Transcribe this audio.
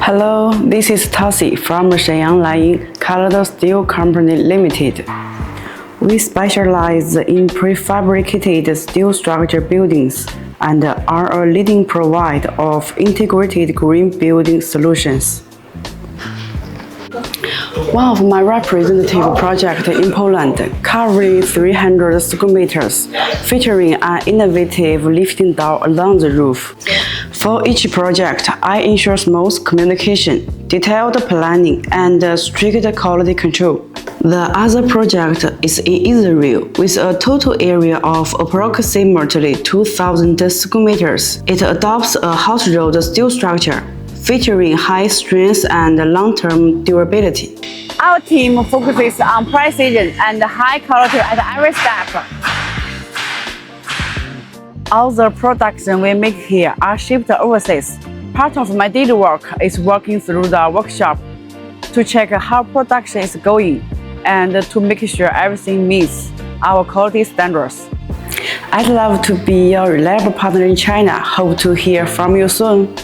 Hello, this is Tasi from SHENYANG LANYING Steel Company Limited. We specialize in prefabricated steel structure buildings and are a leading provider of integrated green building solutions. One of my representative projects in Poland, covering 300 square meters, featuring an innovative lifting door along the roof. For each project, I ensure smooth communication, detailed planning, and strict quality control. The other project is in Israel, with a total area of approximately 2,000 square meters. It adopts a hot-rolled steel structure, featuring high strength and long-term durability. Our team focuses on precision and high quality at every step. All the products we make here are shipped overseas. Part of my daily work is working through the workshop to check how production is going and to make sure everything meets our quality standards. I'd love to be your reliable partner in China. Hope to hear from you soon.